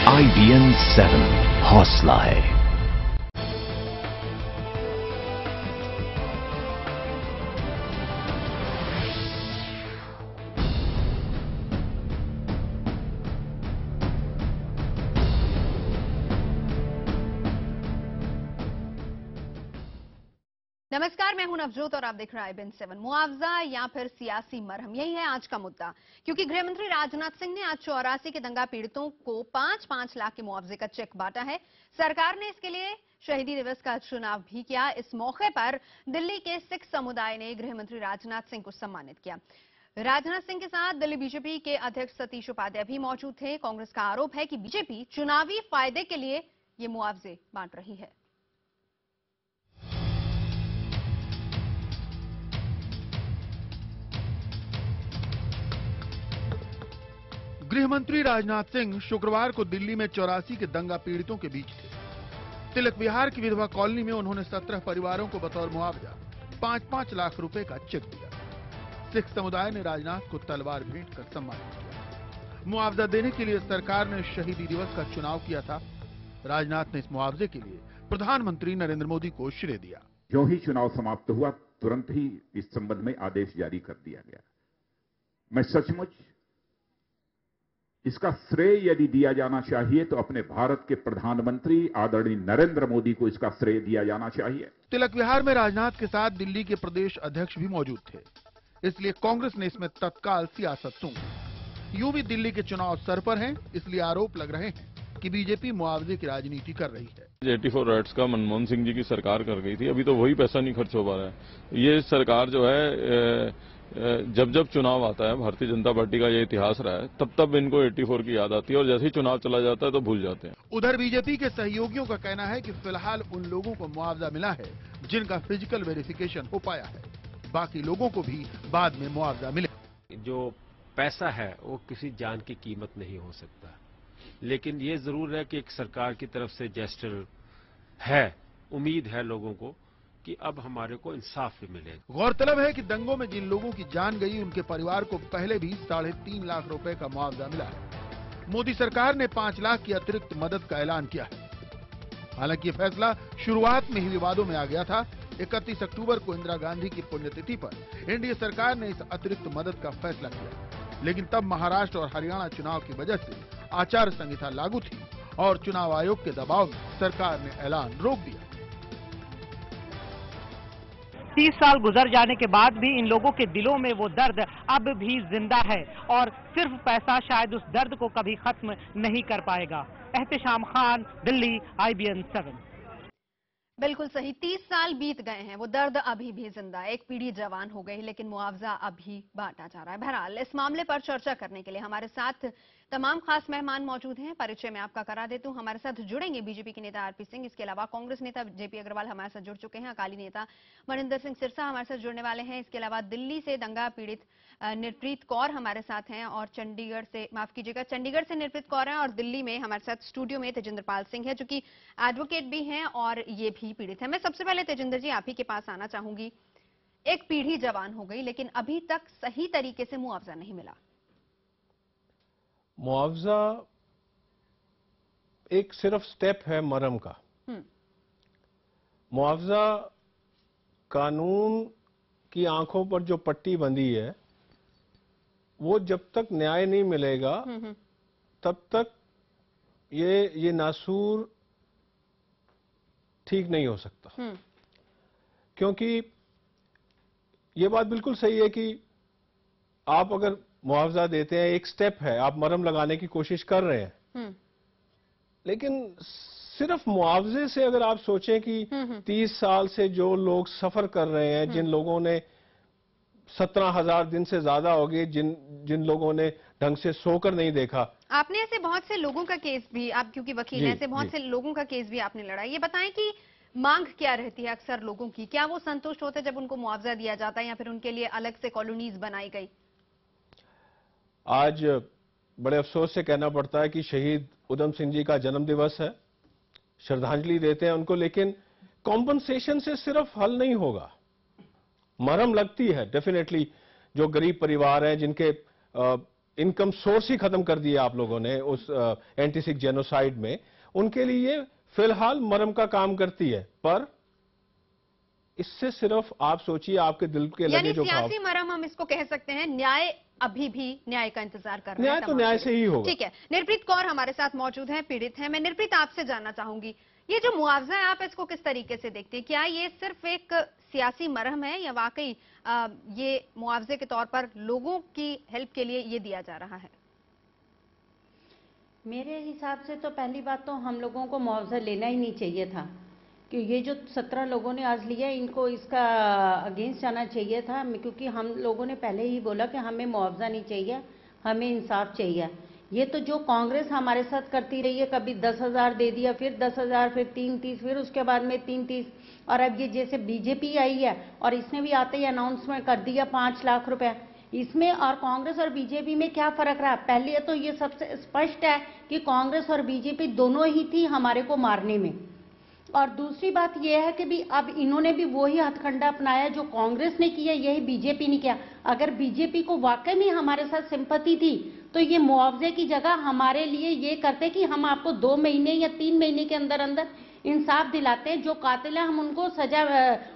IBN 7 हौसला है। नमस्कार, मैं हूं नवजोत और आप देख रहे हैं IBN 7। मुआवजा या फिर सियासी मरहम, यही है आज का मुद्दा। क्योंकि गृह मंत्री राजनाथ सिंह ने आज 84 के दंगा पीड़ितों को 5-5 लाख के मुआवजे का चेक बांटा है। सरकार ने इसके लिए शहीदी दिवस का चुनाव भी किया। इस मौके पर दिल्ली के सिख समुदाय ने गृह मंत्री राजनाथ सिंह को सम्मानित किया। राजनाथ सिंह के साथ दिल्ली बीजेपी के अध्यक्ष सतीश उपाध्याय भी मौजूद थे। कांग्रेस का आरोप है कि बीजेपी चुनावी फायदे के लिए ये मुआवजे बांट रही है। गृह मंत्री राजनाथ सिंह शुक्रवार को दिल्ली में 84 के दंगा पीड़ितों के बीच थे। तिलक विहार की विधवा कॉलोनी में उन्होंने 17 परिवारों को बतौर मुआवजा 5-5 लाख रुपए का चेक दिया। सिख समुदाय ने राजनाथ को तलवार भेंट कर सम्मानित किया। मुआवजा देने के लिए सरकार ने शहीदी दिवस का चुनाव किया था। राजनाथ ने इस मुआवजे के लिए प्रधानमंत्री नरेंद्र मोदी को श्रेय दिया। जो ही चुनाव समाप्त हुआ, तुरंत ही इस संबंध में आदेश जारी कर दिया गया। मैं सचमुच इसका श्रेय यदि दिया जाना चाहिए तो अपने भारत के प्रधानमंत्री आदरणीय नरेंद्र मोदी को इसका श्रेय दिया जाना चाहिए। तिलक विहार में राजनाथ के साथ दिल्ली के प्रदेश अध्यक्ष भी मौजूद थे, इसलिए कांग्रेस ने इसमें तत्काल सियासत सूंघी। यूं भी दिल्ली के चुनाव सर पर हैं, इसलिए आरोप लग रहे हैं कि बीजेपी मुआवजे की राजनीति कर रही है। 84 राइट्स का मनमोहन सिंह जी की सरकार कर गई थी, अभी तो वही पैसा नहीं खर्च हो पा रहा है। ये सरकार जो है जब जब चुनाव आता है, भारतीय जनता पार्टी का ये इतिहास रहा है, तब तब इनको 84 की याद आती है और जैसे ही चुनाव चला जाता है तो भूल जाते हैं। उधर बीजेपी के सहयोगियों का कहना है कि फिलहाल उन लोगों को मुआवजा मिला है जिनका फिजिकल वेरिफिकेशन हो पाया है, बाकी लोगों को भी बाद में मुआवजा मिले। जो पैसा है वो किसी जान की कीमत नहीं हो सकता, लेकिन ये जरूर है कि एक सरकार की तरफ से जेस्चर है, उम्मीद है लोगों को कि अब हमारे को इंसाफ भी मिलेगा। गौरतलब है कि दंगों में जिन लोगों की जान गई, उनके परिवार को पहले भी 3.5 लाख रुपए का मुआवजा मिला है। मोदी सरकार ने 5 लाख की अतिरिक्त मदद का ऐलान किया है। हालांकि ये फैसला शुरुआत में ही विवादों में आ गया था। 31 अक्टूबर को इंदिरा गांधी की पुण्यतिथि पर एनडीए सरकार ने इस अतिरिक्त मदद का फैसला किया, लेकिन तब महाराष्ट्र और हरियाणा चुनाव की वजह से आचार संहिता लागू थी और चुनाव आयोग के दबाव में सरकार ने ऐलान रोक दिया। 30 साल गुजर जाने के बाद भी इन लोगों के दिलों में वो दर्द अब भी जिंदा है और सिर्फ पैसा शायद उस दर्द को कभी खत्म नहीं कर पाएगा। एहतेशाम खान, दिल्ली, IBN 7। बिल्कुल सही। 30 साल बीत गए हैं, वो दर्द अभी भी जिंदा है। एक पीढ़ी जवान हो गई, लेकिन मुआवजा अभी बांटा जा रहा है। बहरहाल, इस मामले पर चर्चा करने के लिए हमारे साथ तमाम खास मेहमान मौजूद हैं। परिचय मैं आपका करा देती हूं। हमारे साथ जुड़ेंगे बीजेपी के नेता RP सिंह, इसके अलावा कांग्रेस नेता JP अग्रवाल हमारे साथ जुड़ चुके हैं। अकाली नेता मनिंदर सिंह सिरसा हमारे साथ जुड़ने वाले हैं। इसके अलावा दिल्ली से दंगा पीड़ित निर्प्रीत कौर हमारे साथ हैं और चंडीगढ़ से निर्प्रीत कौर हैं और दिल्ली में हमारे साथ स्टूडियो में तेजिंदर पाल सिंह है, जो कि एडवोकेट भी हैं और ये भी पीड़ित है। मैं सबसे पहले तेजिंदर जी आप ही के पास आना चाहूंगी। एक पीढ़ी जवान हो गई, लेकिन अभी तक सही तरीके से मुआवजा नहीं मिला। मुआवजा एक सिर्फ स्टेप है मरहम का। मुआवजा कानून की आंखों पर जो पट्टी बंधी है, वो जब तक न्याय नहीं मिलेगा तब तक ये नासूर ठीक नहीं हो सकता। क्योंकि ये बात बिल्कुल सही है कि आप अगर मुआवजा देते हैं, एक स्टेप है, आप मरहम लगाने की कोशिश कर रहे हैं, लेकिन सिर्फ मुआवजे से अगर आप सोचें कि 30 साल से जो लोग सफर कर रहे हैं, जिन लोगों ने 17,000 दिन से ज्यादा हो गए, जिन लोगों ने ढंग से सोकर नहीं देखा। आपने ऐसे बहुत से लोगों का केस भी, आप क्योंकि वकील हैं, ऐसे बहुत से लोगों का केस भी आपने लड़ा। ये बताएं कि मांग क्या रहती है अक्सर लोगों की? क्या वो संतुष्ट होते जब उनको मुआवजा दिया जाता है या फिर उनके लिए अलग से कॉलोनीज बनाई गई? आज बड़े अफसोस से कहना पड़ता है कि शहीद उधम सिंह जी का जन्म दिवस है, श्रद्धांजलि देते हैं उनको, लेकिन कॉम्पनसेशन से सिर्फ हल नहीं होगा। मरहम लगती है डेफिनेटली। जो गरीब परिवार हैं, जिनके इनकम सोर्स ही खत्म कर दिए आप लोगों ने उस एंटी सिख जेनोसाइड में, उनके लिए फिलहाल मरहम का काम करती है। पर इससे सिर्फ आप सोचिए, आपके दिल के लगे जो सियासी मरहम हम इसको कह सकते हैं। न्याय अभी भी न्याय का इंतजार कर रहे हैं। न्याय तो न्याय से ही होगा। ठीक है, निर्प्रीत कौर हमारे साथ मौजूद हैं, पीड़ित हैं। मैं निर्प्रीत आपसे जानना चाहूंगी, ये जो मुआवजा है आप इसको किस तरीके से देखते हैं? क्या ये सिर्फ एक सियासी मरहम है या वाकई ये मुआवजे के तौर पर लोगों की हेल्प के लिए ये दिया जा रहा है? मेरे हिसाब से तो पहली बात तो हम लोगों को मुआवजा लेना ही नहीं चाहिए था, कि ये जो 17 लोगों ने आज लिया इनको इसका अगेंस्ट जाना चाहिए था, क्योंकि हम लोगों ने पहले ही बोला कि हमें मुआवजा नहीं चाहिए, हमें इंसाफ चाहिए। ये तो जो कांग्रेस हमारे साथ करती रही है, कभी 10,000 दे दिया, फिर 10,000, फिर 330, फिर उसके बाद में 330, और अब ये जैसे बीजेपी आई है और इसने भी आते ही अनाउंसमेंट कर दिया 5 लाख रुपए। इसमें और कांग्रेस और बीजेपी में क्या फर्क रहा? पहले तो ये सबसे स्पष्ट है कि कांग्रेस और बीजेपी दोनों ही थी हमारे को मारने में। और दूसरी बात यह है कि भी अब इन्होंने भी वही हथकंडा अपनाया जो कांग्रेस ने किया, यही बीजेपी ने किया। अगर बीजेपी को वाकई में हमारे साथ सिंपैथी थी तो ये मुआवजे की जगह हमारे लिए ये करते कि हम आपको 2 महीने या 3 महीने के अंदर अंदर इंसाफ दिलाते हैं, जो कातिल है हम उनको सजा,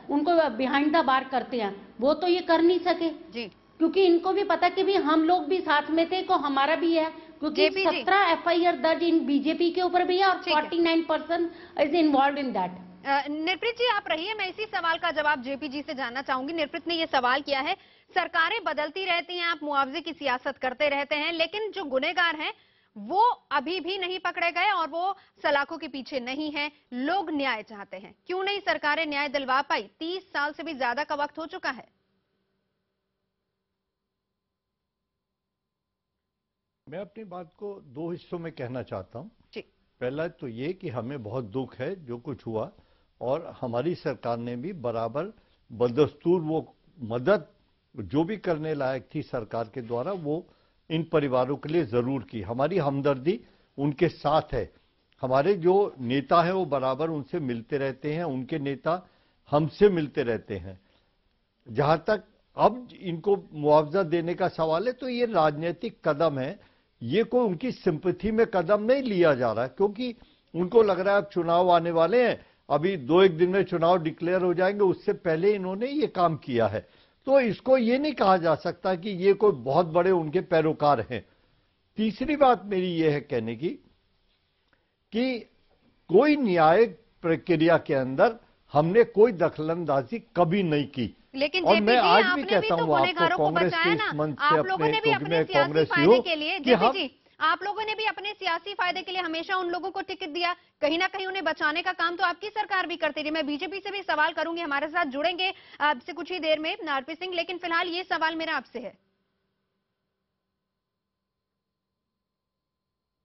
उनको बिहाइंड द बार करते हैं। वो तो ये कर नहीं सके जी, क्योंकि इनको भी पता कि भी हम लोग भी साथ में थे, को हमारा भी है, क्योंकि 17 एफआईआर दर्ज इन बीजेपी के ऊपर भी है और 49% इज इन्वॉल्व इन दैट। निर्प्रीत जी आप रहिए, मैं इसी सवाल का जवाब जेपी जी से जानना चाहूंगी। निर्प्रीत ने ये सवाल किया है, सरकारें बदलती रहती हैं, आप मुआवजे की सियासत करते रहते हैं, लेकिन जो गुनहगार हैं वो अभी भी नहीं पकड़े गए और वो सलाखों के पीछे नहीं है। लोग न्याय चाहते हैं, क्यों नहीं सरकारें न्याय दिलवा पाई? 30 साल से भी ज्यादा का वक्त हो चुका है। मैं अपनी बात को 2 हिस्सों में कहना चाहता हूं। पहला तो ये कि हमें बहुत दुख है जो कुछ हुआ, और हमारी सरकार ने भी बराबर बदस्तूर वो मदद जो भी करने लायक थी सरकार के द्वारा वो इन परिवारों के लिए जरूर की। हमारी हमदर्दी उनके साथ है। हमारे जो नेता हैं वो बराबर उनसे मिलते रहते हैं, उनके नेता हमसे मिलते रहते हैं। जहां तक अब इनको मुआवजा देने का सवाल है तो ये राजनीतिक कदम है, ये कोई उनकी सिंपैथी में कदम नहीं लिया जा रहा, क्योंकि उनको लग रहा है अब चुनाव आने वाले हैं, अभी 2-1 दिन में चुनाव डिक्लेयर हो जाएंगे, उससे पहले इन्होंने ये काम किया है। तो इसको ये नहीं कहा जा सकता कि ये कोई बहुत बड़े उनके पैरोकार हैं। तीसरी बात मेरी ये है कहने की कि कोई न्यायिक प्रक्रिया के अंदर हमने कोई दखलंदाजी कभी नहीं की। लेकिन और मैं आज भी कहता हूँ आपको, कांग्रेस के इस मंच से अपने कांग्रेस के लिए जेपी जी, आप लोगों ने भी अपने सियासी फायदे के लिए हमेशा उन लोगों को टिकट दिया, कहीं ना कहीं उन्हें बचाने का काम तो आपकी सरकार भी करती रही। मैं बीजेपी से भी सवाल करूंगी, हमारे साथ जुड़ेंगे आपसे कुछ ही देर में आरपी सिंह, लेकिन फिलहाल ये सवाल मेरा आपसे है।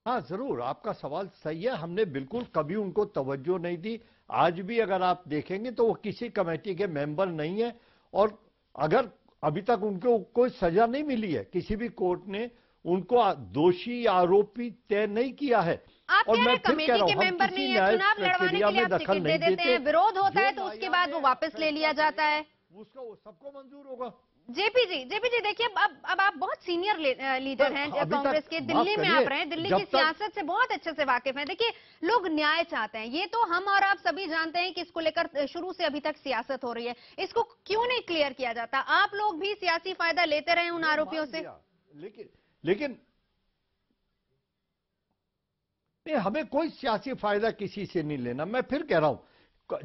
हाँ जरूर, आपका सवाल सही है। हमने बिल्कुल कभी उनको तवज्जो नहीं दी। आज भी अगर आप देखेंगे तो वो किसी कमेटी के मेंबर नहीं है, और अगर अभी तक उनको कोई सजा नहीं मिली है, किसी भी कोर्ट ने उनको दोषी आरोपी तय नहीं किया है। आप और मैं फिर कह रहा हूं, मेंबर नहीं है, चुनाव लड़वाने के लिए आप टिकट दे देते हैं, विरोध होता है तो उसके बाद वो वापस ले लिया जाता है, उसको सबको मंजूर होगा। जेपी जी देखिए, अब आप बहुत सीनियर लीडर हैं कांग्रेस के, दिल्ली में आप रहे हैं, दिल्ली की सियासत से बहुत अच्छे से वाकिफ हैं। देखिए, लोग न्याय चाहते हैं, ये तो हम और आप सभी जानते हैं कि इसको लेकर शुरू से अभी तक सियासत हो रही है। इसको क्यों नहीं क्लियर किया जाता? आप लोग भी सियासी फायदा लेते रहे उन आरोपियों से। लेकिन हमें कोई सियासी फायदा किसी से नहीं लेना। मैं फिर कह रहा हूं,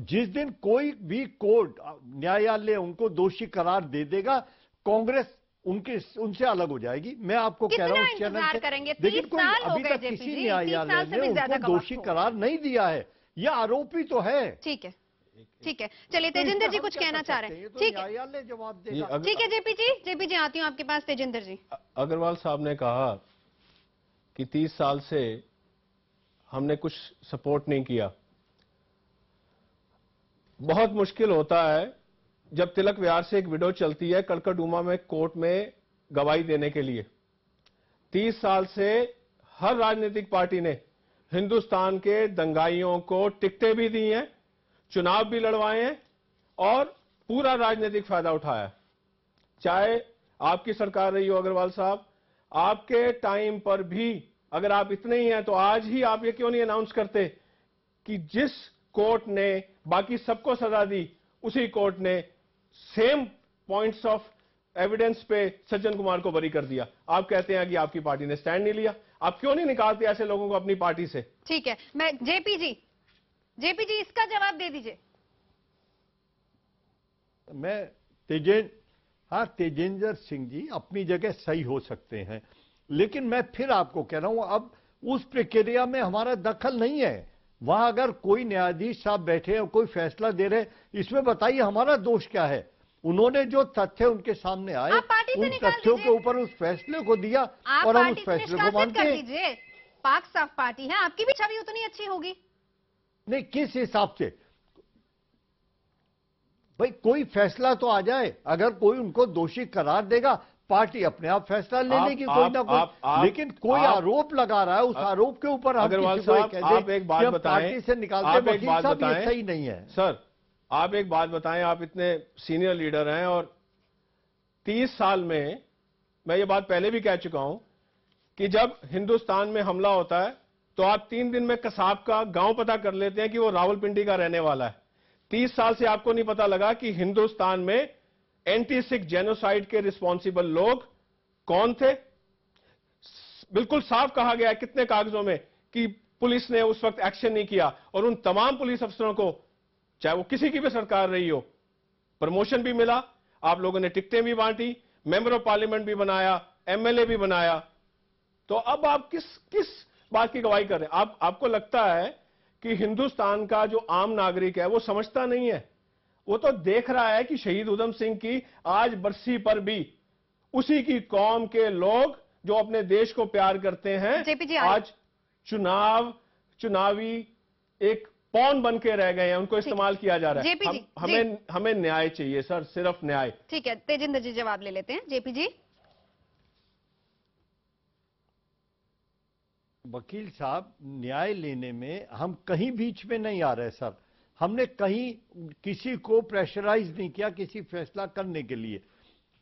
जिस दिन कोई भी कोर्ट न्यायालय उनको दोषी करार दे देगा, कांग्रेस उनसे अलग हो जाएगी। मैं आपको कह रहा हूं चैनल से, लेकिन कोई अभी तक किसी न्यायालय ने उनको दोषी करार नहीं दिया है, यह आरोपी तो है। ठीक है, चलिए तेजिंदर जी कुछ कहना चाह रहे हैं। ठीक है, न्यायालय जवाब देगा। ठीक है जेपी जी आती हूँ आपके पास। तेजिंदर जी, अग्रवाल साहब ने कहा कि 30 साल से हमने कुछ सपोर्ट नहीं किया। बहुत मुश्किल होता है जब तिलक विहार से एक विडो चलती है कड़कड़डूमा में कोर्ट में गवाही देने के लिए। 30 साल से हर राजनीतिक पार्टी ने हिंदुस्तान के दंगाइयों को टिकटें भी दी हैं, चुनाव भी लड़वाए हैं और पूरा राजनीतिक फायदा उठाया। चाहे आपकी सरकार रही हो अग्रवाल साहब, आपके टाइम पर भी अगर आप इतने ही हैं तो आज ही आप ये क्यों नहीं अनाउंस करते कि जिस कोर्ट ने बाकी सबको सजा दी उसी कोर्ट ने सेम पॉइंट्स ऑफ एविडेंस पे सज्जन कुमार को बरी कर दिया। आप कहते हैं कि आपकी पार्टी ने स्टैंड नहीं लिया, आप क्यों नहीं निकालते ऐसे लोगों को अपनी पार्टी से? ठीक है, मैं जेपी जी इसका जवाब दे दीजिए। मैं तेजेंद्र सिंह जी अपनी जगह सही हो सकते हैं, लेकिन मैं फिर आपको कह रहा हूं अब उस प्रक्रिया में हमारा दखल नहीं है। वहां अगर कोई न्यायाधीश साहब बैठे हैं, कोई फैसला दे रहे, इसमें बताइए हमारा दोष क्या है? उन्होंने जो तथ्य उनके सामने आए उन तथ्यों के ऊपर उस फैसले को दिया और हम उस फैसले को मानते हैं। पाक साफ पार्टी है, आपकी भी छवि उतनी अच्छी होगी। नहीं, किस हिसाब से भाई? कोई फैसला तो आ जाए, अगर कोई उनको दोषी करार देगा पार्टी अपने आप फैसला ले लेगी कोई ना कोई। लेकिन कोई आरोप लगा रहा है, उस आरोप के ऊपर हम अग्रवाल किसी को साहब, आप एक बात बताएं, पार्टी से निकालते वकील साहब ये सही नहीं है। सर आप एक बात बताएं, आप इतने सीनियर लीडर हैं और 30 साल में, मैं ये बात पहले भी कह चुका हूं कि जब हिंदुस्तान में हमला होता है तो आप 3 दिन में कसाब का गांव पता कर लेते हैं कि वो रावलपिंडी का रहने वाला है। 30 साल से आपको नहीं पता लगा कि हिंदुस्तान में एंटी सिख जेनोसाइड के रिस्पॉन्सिबल लोग कौन थे? बिल्कुल साफ कहा गया है कितने कागजों में कि पुलिस ने उस वक्त एक्शन नहीं किया, और उन तमाम पुलिस अफसरों को, चाहे वो किसी की भी सरकार रही हो, प्रमोशन भी मिला, आप लोगों ने टिकटें भी बांटी, मेंबर ऑफ पार्लियामेंट भी बनाया, एमएलए भी बनाया। तो अब आप किस बात की गवाही कर रहे हैं? आपको लगता है कि हिंदुस्तान का जो आम नागरिक है वो समझता नहीं है? वो तो देख रहा है कि शहीद उधम सिंह की आज बरसी पर भी उसी की कौम के लोग जो अपने देश को प्यार करते हैं आज चुनावी एक पॉन बन के रह गए हैं, उनको इस्तेमाल किया जा रहा है। हमें न्याय चाहिए सर, सिर्फ न्याय। ठीक है, तेजिंदर जी जवाब ले लेते हैं। जेपी जी। वकील साहब, न्याय लेने में हम कहीं बीच में नहीं आ रहे सर। हमने कहीं किसी को प्रेशराइज नहीं किया किसी फैसला करने के लिए।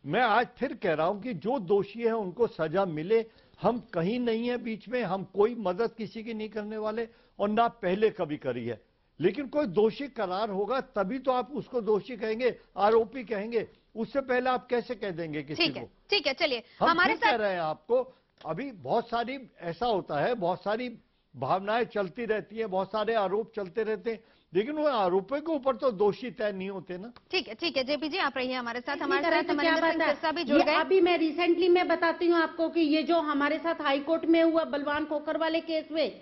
मैं आज फिर कह रहा हूं कि जो दोषी है उनको सजा मिले, हम कहीं नहीं है बीच में। हम कोई मदद किसी की नहीं करने वाले और ना पहले कभी करी है। लेकिन कोई दोषी करार होगा तभी तो आप उसको दोषी कहेंगे, आरोपी कहेंगे। उससे पहले आप कैसे कह देंगे किसी को? ठीक है, चलिए हमारे साथ कह रहे हैं आपको। अभी बहुत सारी ऐसा होता है, बहुत सारी भावनाएं चलती रहती है, बहुत सारे आरोप चलते रहते हैं, लेकिन वो आरोपों के ऊपर तो दोषी तय नहीं होते ना। ठीक है जेपी जी, आप रहिए हमारे साथ। हमारे साथ मनिंदर सिंह सिरसा भी जुड़ गए। अभी मैं रिसेंटली मैं बताती हूँ आपको कि ये जो हमारे साथ हाई कोर्ट में हुआ बलवान खोखर वाले केस में,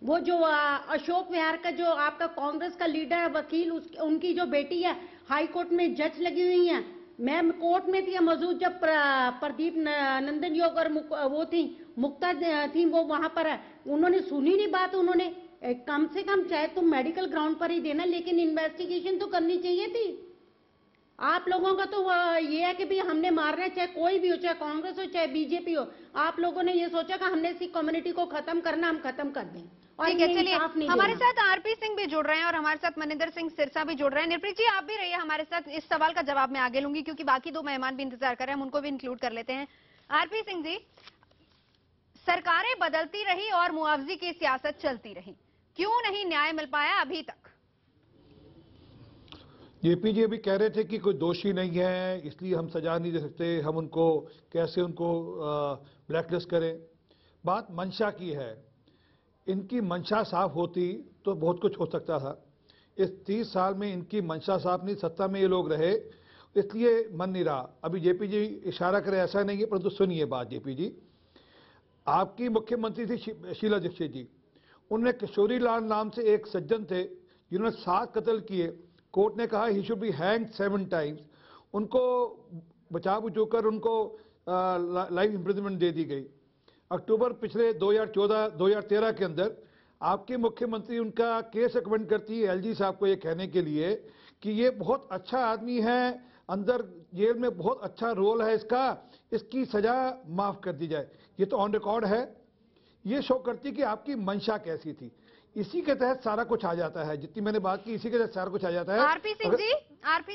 वो जो अशोक विहार का जो आपका कांग्रेस का लीडर है वकील, उनकी जो बेटी है हाई कोर्ट में जज लगी हुई है। मैं कोर्ट में थी मौजूद जब प्रदीप नंदन योग और वो थी मुक्ता थी, वो वहां पर है। उन्होंने सुनी नहीं बात। उन्होंने कम से कम चाहे तुम मेडिकल ग्राउंड पर ही देना, लेकिन इन्वेस्टिगेशन तो करनी चाहिए थी। आप लोगों का तो ये है कि भी हमने मारना है, चाहे कोई भी हो, चाहे कांग्रेस हो चाहे बीजेपी हो। आप लोगों ने ये सोचा कि हमने सिख कम्युनिटी को खत्म करना, हम खत्म कर दें। ठीक है, चलिए हमारे साथ आरपी सिंह भी जुड़ रहे हैं और हमारे साथ मनिंदर सिंह सिरसा भी जुड़ रहे हैं। निर्प्रीत जी, आप भी रहिए हमारे साथ। इस सवाल का जवाब मैं आगे लूंगी क्योंकि बाकी 2 मेहमान भी इंतजार कर रहे हैं, हम उनको भी इंक्लूड कर लेते हैं। आरपी सिंह जी, सरकारें बदलती रही और मुआवजे की सियासत चलती रही, क्यों नहीं न्याय मिल पाया अभी तक? जेपी जी अभी कह रहे थे कि कोई दोषी नहीं है इसलिए हम सजा नहीं दे सकते, हम उनको कैसे उनको ब्लैकलिस्ट करें। बात मंशा की है। इनकी मंशा साफ होती तो बहुत कुछ हो सकता था। इस 30 साल में इनकी मंशा साफ नहीं, सत्ता में ये लोग रहे इसलिए मन नहीं रहा। अभी जेपी जी इशारा करे ऐसा नहीं है, परंतु सुनिए बात। जेपी जी, आपकी मुख्यमंत्री थी शीला दीक्षित जी। उन्होंने किशोरी लाल नाम से एक सज्जन थे जिन्होंने 7 कत्ल किए। कोर्ट ने कहा he should be hanged 7 times. उनको बचा बुझकर उनको लाइफ इम्प्रिजनमेंट दे दी गई। अक्टूबर पिछले 2013 के अंदर आपके मुख्यमंत्री उनका केस रिकमेंड करती है एलजी साहब को ये कहने के लिए कि ये बहुत अच्छा आदमी है, अंदर जेल में बहुत अच्छा रोल है इसका, इसकी सजा माफ कर दी जाए। ये तो ऑन रिकॉर्ड है। ये शो करती कि आपकी मंशा कैसी थी। इसी के तहत सारा कुछ आ जाता है। जितनी मैंने बात की इसी के तहत सारा कुछ आ जाता है। आरपी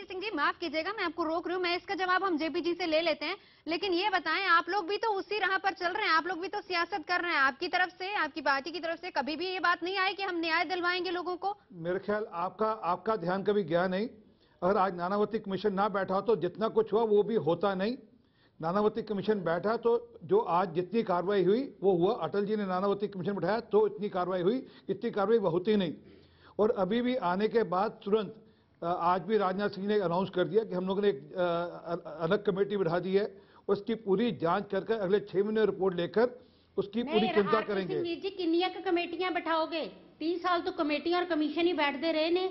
सिंह जी माफ कीजिएगा, मैं आपको रोक रही हूँ, मैं इसका जवाब हम जेपी जी से ले लेते हैं, लेकिन ये बताएं आप लोग भी तो उसी राह पर चल रहे हैं, आप लोग भी तो सियासत कर रहे हैं, आपकी तरफ से, आपकी पार्टी की तरफ से कभी भी ये बात नहीं आई कि हम न्याय दिलवाएंगे लोगों को? मेरे ख्याल आपका ध्यान कभी गया नहीं। अगर आज नानावती कमीशन ना बैठा हो तो जितना कुछ हुआ वो भी होता नहीं। नानावती कमीशन बैठा तो जो आज जितनी कार्रवाई हुई वो हुआ। अटल जी ने नानावती कमीशन बैठाया तो इतनी कार्रवाई हुई, इतनी कार्रवाई वो होती नहीं। और अभी भी आने के बाद तुरंत आज भी राजनाथ सिंह ने अनाउंस कर दिया कि हम लोगों ने एक अलग कमेटी बैठा दी है, उसकी पूरी जांच करके अगले 6 महीने रिपोर्ट लेकर उसकी पूरी चिंता करेंगे। जी किन्निया की कमेटियां बैठाओगे? 30 साल तो कमेटी और कमीशन ही बैठते रहे ने।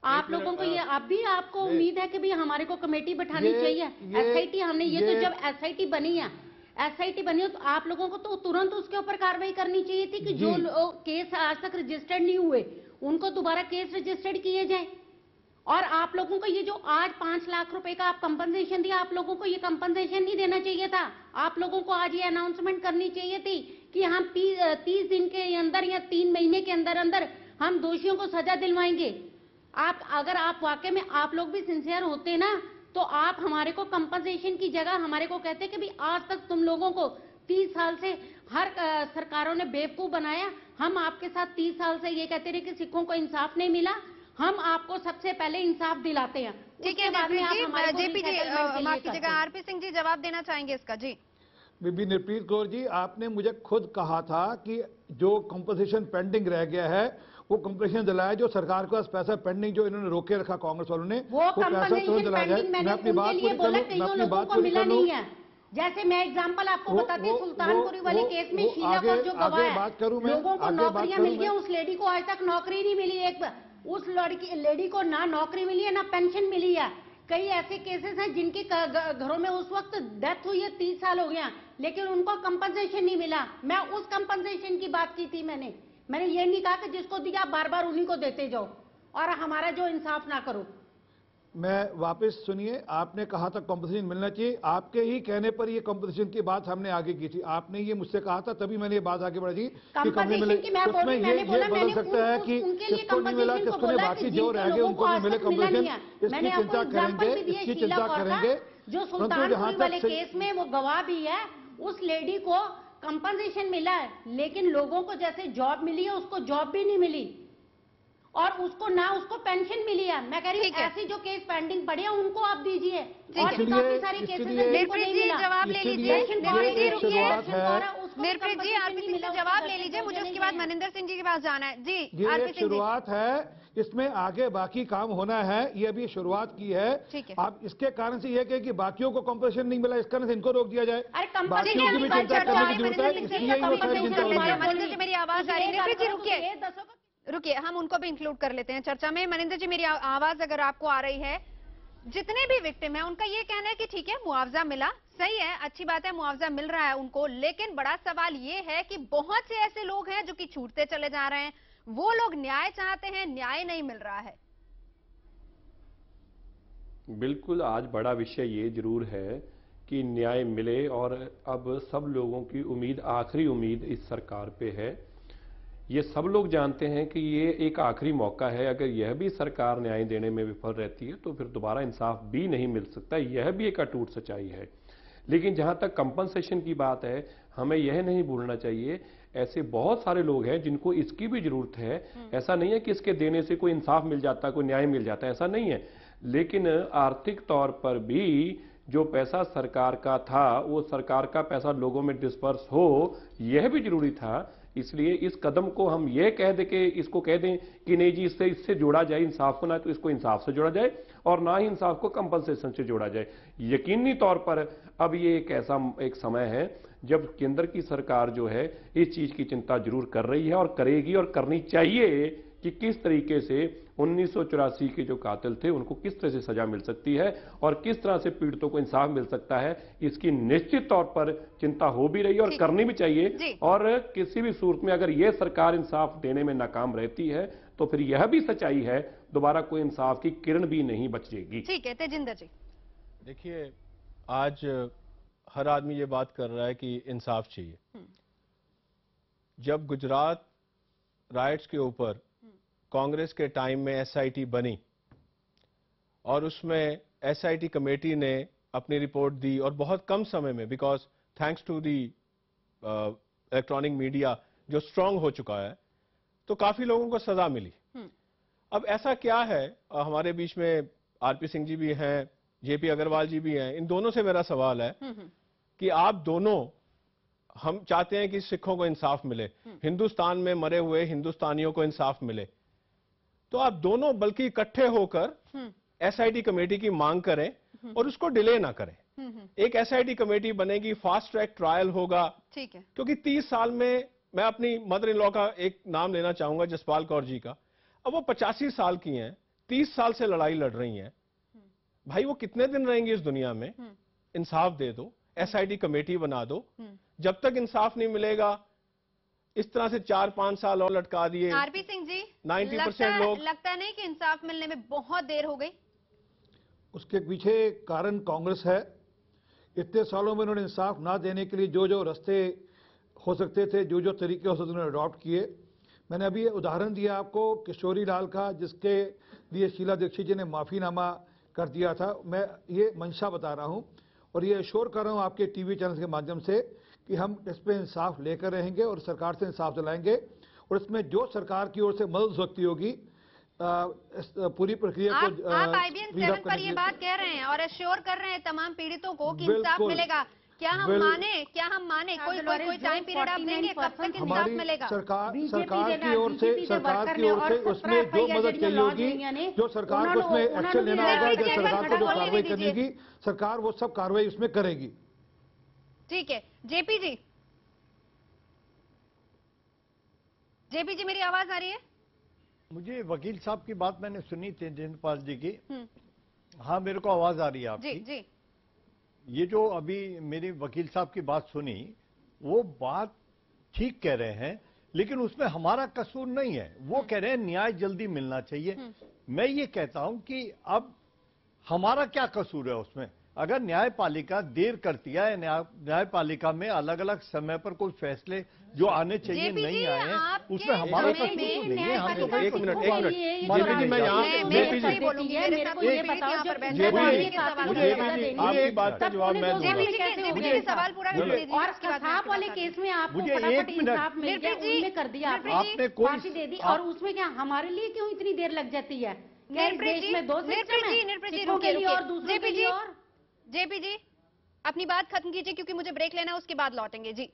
आप लोगों को ये अब भी आपको उम्मीद है कि भी हमारे को कमेटी बैठानी चाहिए? एसआईटी हमने ये तो जब एसआईटी बनी है, एसआईटी बनी हो तो आप लोगों को तो तुरंत उसके ऊपर कार्रवाई करनी चाहिए थी कि जो केस आज तक रजिस्टर्ड नहीं हुए उनको दोबारा केस रजिस्टर्ड किए जाए। और आप लोगों को ये जो आज 5 लाख रुपए का आप कंपनसेशन दिया, आप लोगों को ये कंपनसेशन नहीं देना चाहिए था। आप लोगों को आज ये अनाउंसमेंट करनी चाहिए थी कि हम 30 दिन के अंदर या 3 महीने के अंदर अंदर हम दोषियों को सजा दिलवाएंगे। अगर आप वाकई में आप लोग भी सिंसियर होते ना तो आप हमारे को कंपनसेशन की जगह हमारे को कहते कि भी आज तक तुम लोगों को 30 साल से हर सरकारों ने बेवकूफ बनाया। हम आपके साथ 30 साल से ये कहते रहे कि सिखों को इंसाफ नहीं मिला, हम आपको सबसे पहले इंसाफ दिलाते हैं। ठीक है जेपी जी, माफ कीजिएगा, आरपी सिंह जी जवाब देना चाहेंगे इसका? जी बीबी निर्प्रीत कौर जी, आपने मुझे खुद कहा था कि जो कंपनसेशन पेंडिंग रह गया है वो कंपनसेशन दिलाया, जो सरकार के पास पैसा पेंडिंग जो इन्होंने रोके रखा कांग्रेस वालों ने वो पैसा तुरंत दिलाया जाए। मैं अपनी बात पूरी कर लूं, मैं अपनी बात पूरी कर लूं। जैसे मैं एग्जांपल आपको बताती हूँ, सुल्तानपुरी वाले केस में शीला को जो गवाह है, लोगों को नौकरियां मिल गई, उस लेडी को आज तक नौकरी नहीं मिली। उस लेडी को ना नौकरी मिली है ना पेंशन मिली है। कई ऐसे केसेस हैं जिनके घरों में उस वक्त डेथ हुई है, 30 साल हो गया, लेकिन उनको कंपनसेशन नहीं मिला। मैं उस कंपनसेशन की बात की थी। मैंने ये नहीं कहा कि जिसको दिया बार बार उन्हीं को देते जाओ और हमारा जो इंसाफ ना करो। मैं वापस सुनिए, आपने कहा था कंपनसेशन मिलना चाहिए, आपके ही कहने पर ये कंपनसेशन की बात हमने आगे की थी। आपने ये मुझसे कहा था, तभी मैंने ये बात आगे बढ़ी कि कंपनसेशन की मैं बोली, मैंने बोला बदल सकता है कि किसको नहीं मिला, किसको नहीं, बाकी जो रह गए उनको भी मिले कंपनसेशन। इसकी चिंता करेंगे, इसकी चिंता करेंगे। जो सुल्तानपुरी वाले केस में वो गवाह भी है, उस लेडी को कंपनसेशन मिला है, लेकिन लोगों को जैसे जॉब मिली है उसको जॉब भी नहीं मिली और उसको पेंशन मिली है। मैं कह रही हूँ ऐसे जो केस पेंडिंग पड़े हैं उनको आप दीजिए। और काफी सारे केसेस हैं जिनको नहीं मिला। जवाब ले लीजिए निर्प्रीत जी, आरपी सिंह से जवाब ले लीजिए, मुझे उसके बाद मनिंदर सिंह जी के पास जाना है। जी ये शुरुआत है, इसमें आगे बाकी काम होना है, ये अभी शुरुआत की है। आप इसके कारण से ये कहें कि बाकियों को कंपनसेशन नहीं मिला, इस कारण से इनको रोक दिया जाए। बाकियों की भी चिंता करने की जरूरत है, इसलिए मेरी आवाज आ रही है। रुकिए, हम उनको भी इंक्लूड कर लेते हैं चर्चा में। मनिंदर जी, मेरी आवाज अगर आपको आ रही है, जितने भी विक्टिम है उनका ये कहना है कि ठीक है मुआवजा मिला, सही है, अच्छी बात है, मुआवजा मिल रहा है उनको, लेकिन बड़ा सवाल ये है कि बहुत से ऐसे लोग हैं जो कि छूटते चले जा रहे हैं, वो लोग न्याय चाहते हैं, न्याय नहीं मिल रहा है। बिल्कुल, आज बड़ा विषय ये जरूर है कि न्याय मिले और अब सब लोगों की उम्मीद, आखिरी उम्मीद इस सरकार पे है। ये सब लोग जानते हैं कि ये एक आखिरी मौका है, अगर यह भी सरकार न्याय देने में विफल रहती है तो फिर दोबारा इंसाफ भी नहीं मिल सकता, यह भी एक अटूट सच्चाई है। लेकिन जहां तक कंपनसेशन की बात है, हमें यह नहीं भूलना चाहिए ऐसे बहुत सारे लोग हैं जिनको इसकी भी जरूरत है। ऐसा नहीं है कि इसके देने से कोई इंसाफ मिल जाता, कोई न्याय मिल जाता, ऐसा नहीं है। लेकिन आर्थिक तौर पर भी जो पैसा सरकार का था वो सरकार का पैसा लोगों में डिस्पर्स हो, यह भी जरूरी था। इसलिए इस कदम को हम ये कह दे कि इसको कह दें कि नहीं जी इससे जोड़ा जाए इंसाफ को, ना तो इसको इंसाफ से जोड़ा जाए और ना ही इंसाफ को कंपनसेशन से जोड़ा जाए। यकीनी तौर पर अब ये एक समय है जब केंद्र की सरकार जो है इस चीज की चिंता जरूर कर रही है और करेगी और करनी चाहिए कि किस तरीके से 1984 के जो कातिल थे उनको किस तरह से सजा मिल सकती है और किस तरह से पीड़ितों को इंसाफ मिल सकता है, इसकी निश्चित तौर पर चिंता हो भी रही है और करनी भी चाहिए। और किसी भी सूरत में अगर यह सरकार इंसाफ देने में नाकाम रहती है तो फिर यह भी सच्चाई है, दोबारा कोई इंसाफ की किरण भी नहीं बचेगी। ठीक है तेजिंदर जी, देखिए आज हर आदमी ये बात कर रहा है कि इंसाफ चाहिए। जब गुजरात राइट्स के ऊपर कांग्रेस के टाइम में एसआईटी बनी और उसमें एसआईटी कमेटी ने अपनी रिपोर्ट दी और बहुत कम समय में, because thanks to the electronic media जो स्ट्रांग हो चुका है, तो काफी लोगों को सजा मिली। अब ऐसा क्या है, हमारे बीच में आरपी सिंह जी भी हैं, जेपी अग्रवाल जी भी हैं, इन दोनों से मेरा सवाल है कि आप दोनों, हम चाहते हैं कि सिखों को इंसाफ मिले, हिंदुस्तान में मरे हुए हिंदुस्तानियों को इंसाफ मिले, तो आप दोनों बल्कि इकट्ठे होकर एसआईटी कमेटी की मांग करें और उसको डिले ना करें। एक एसआईटी कमेटी बनेगी, फास्ट ट्रैक ट्रायल होगा, ठीक है, क्योंकि 30 साल में, मैं अपनी मदर इन लॉ का एक नाम लेना चाहूंगा, जसपाल कौर जी का। अब वो 85 साल की हैं, 30 साल से लड़ाई लड़ रही हैं, भाई वो कितने दिन रहेंगी इस दुनिया में? इंसाफ दे दो, एसआईटी कमेटी बना दो, जब तक इंसाफ नहीं मिलेगा इस तरह से 4-5 साल और लटका दिए। आरपी सिंह जी, 90% लोग, लगता नहीं कि इंसाफ मिलने में बहुत देर हो गई? उसके पीछे कारण कांग्रेस है। इतने सालों में उन्होंने इंसाफ ना देने के लिए जो जो रास्ते हो सकते थे, जो जो तरीके हो सकते उन्होंने अडॉप्ट किए। मैंने अभी उदाहरण दिया आपको किशोरी लाल का, जिसके लिए शीला दीक्षित जी ने माफीनामा कर दिया था। मैं ये मंशा बता रहा हूँ और ये एश्योर कर रहा हूँ आपके टीवी चैनल के माध्यम से कि हम इस पर इंसाफ लेकर रहेंगे और सरकार से इंसाफ दिलाएंगे, और इसमें जो सरकार की ओर से मदद हो सकती होगी पूरी प्रक्रिया को। आप IBN 7 पर ये बात कह रहे हैं और एश्योर कर रहे हैं तमाम पीड़ितों को कि इंसाफ मिलेगा। क्या हम माने कोई टाइम पीरियड आप देंगे कब तक इंसाफ मिलेगा? सरकार की ओर से उसमें जो मदद चाहिए होगी, जो सरकार को उसमें एक्शन लेना होगा, जो सरकार को जो कार्रवाई करनी होगी, सरकार वो सब कार्रवाई उसमें करेगी। ठीक है, जेपी जी मेरी आवाज आ रही है? मुझे वकील साहब की बात मैंने सुनी तेजेंद्र पाल जी की। हाँ, मेरे को आवाज आ रही है आपकी। जी। ये जो अभी मेरी वकील साहब की बात सुनी, वो बात ठीक कह रहे हैं, लेकिन उसमें हमारा कसूर नहीं है। वो कह रहे हैं न्याय जल्दी मिलना चाहिए। मैं ये कहता हूं कि अब हमारा क्या कसूर है उसमें? अगर न्यायपालिका देर करती है, न्यायपालिका में अलग अलग समय पर कोई फैसले जो आने चाहिए नहीं आए हैं, उसमें हमारा कसूर नहीं है। हम तो एक मिनट मैं यहाँ आपकी बात का जवाब मैं दूंगा। सवाल पूरा वाले केस में आपको कर दिया, आपने फांसी दे दी, और उसमें क्या हमारे लिए क्यों इतनी देर लग जाती है? देश में 2 सिस्टम के लिए और दूसरे के लिए। और जेपी जी अपनी बात खत्म कीजिए क्योंकि मुझे ब्रेक लेना है, उसके बाद लौटेंगे। जी,